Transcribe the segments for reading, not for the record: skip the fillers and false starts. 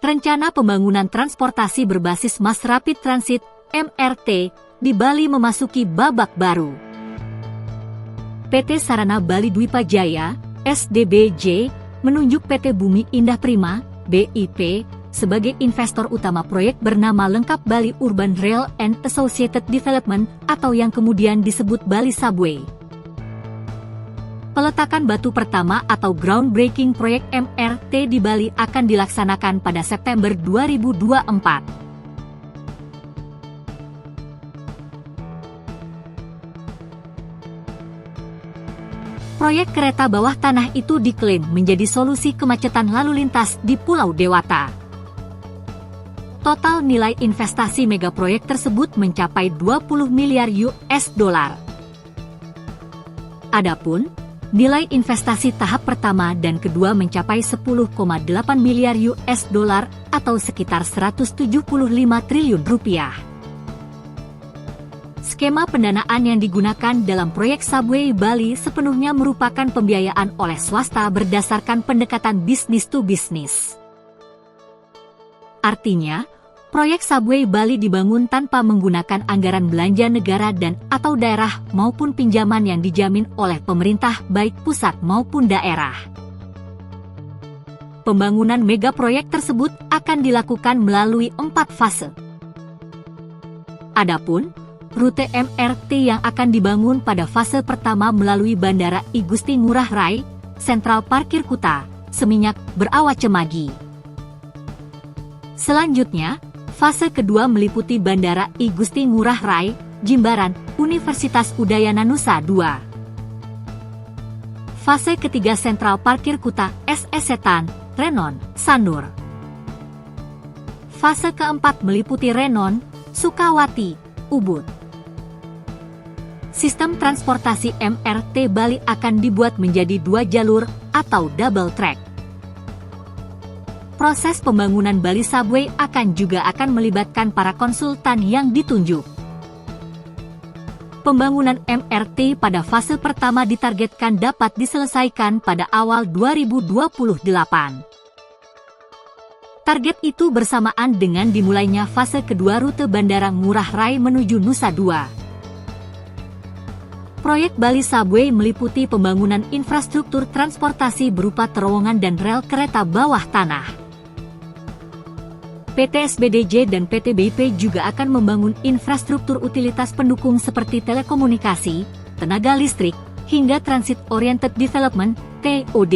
Rencana pembangunan transportasi berbasis Mass Rapid Transit (MRT) di Bali memasuki babak baru. PT Sarana Bali Dwipa Jaya (SDBJ) menunjuk PT Bumi Indah Prima (BIP) sebagai investor utama proyek bernama lengkap Bali Urban Rail and Associated Development atau yang kemudian disebut Bali Subway. Peletakan batu pertama atau groundbreaking proyek MRT di Bali akan dilaksanakan pada September 2024. Proyek kereta bawah tanah itu diklaim menjadi solusi kemacetan lalu lintas di Pulau Dewata. Total nilai investasi megaproyek tersebut mencapai 20 miliar US dollar. Adapun nilai investasi tahap pertama dan kedua mencapai 10,8 miliar US dollar atau sekitar 175 triliun rupiah. Skema pendanaan yang digunakan dalam proyek Subway Bali sepenuhnya merupakan pembiayaan oleh swasta berdasarkan pendekatan bisnis to bisnis. Artinya, proyek Subway Bali dibangun tanpa menggunakan anggaran belanja negara dan atau daerah maupun pinjaman yang dijamin oleh pemerintah baik pusat maupun daerah. Pembangunan mega proyek tersebut akan dilakukan melalui 4 fase. Adapun rute MRT yang akan dibangun pada fase pertama melalui Bandara I Gusti Ngurah Rai, Sentral Parkir Kuta, Seminyak, Berawa Cemagi. Selanjutnya, fase kedua meliputi Bandara I Gusti Ngurah Rai, Jimbaran, Universitas Udayana Nusa II. Fase ketiga Sentral Parkir Kuta, SE Setan, Renon, Sanur. Fase keempat meliputi Renon, Sukawati, Ubud. Sistem transportasi MRT Bali akan dibuat menjadi 2 jalur atau double track. Proses pembangunan Bali Subway juga akan melibatkan para konsultan yang ditunjuk. Pembangunan MRT pada fase pertama ditargetkan dapat diselesaikan pada awal 2028. Target itu bersamaan dengan dimulainya fase kedua rute Bandara Ngurah Rai menuju Nusa Dua. Proyek Bali Subway meliputi pembangunan infrastruktur transportasi berupa terowongan dan rel kereta bawah tanah. PT SBDJ dan PT BIP juga akan membangun infrastruktur utilitas pendukung seperti telekomunikasi, tenaga listrik, hingga Transit Oriented Development (TOD).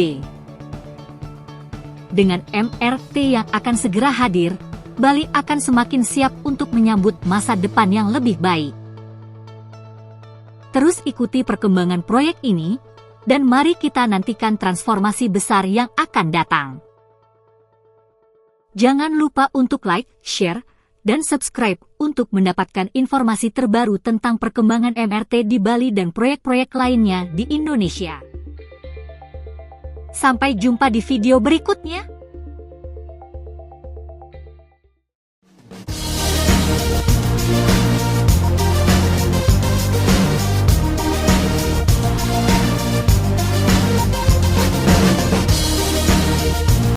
Dengan MRT yang akan segera hadir, Bali akan semakin siap untuk menyambut masa depan yang lebih baik. Terus ikuti perkembangan proyek ini, dan mari kita nantikan transformasi besar yang akan datang. Jangan lupa untuk like, share, dan subscribe untuk mendapatkan informasi terbaru tentang perkembangan MRT di Bali dan proyek-proyek lainnya di Indonesia. Sampai jumpa di video berikutnya.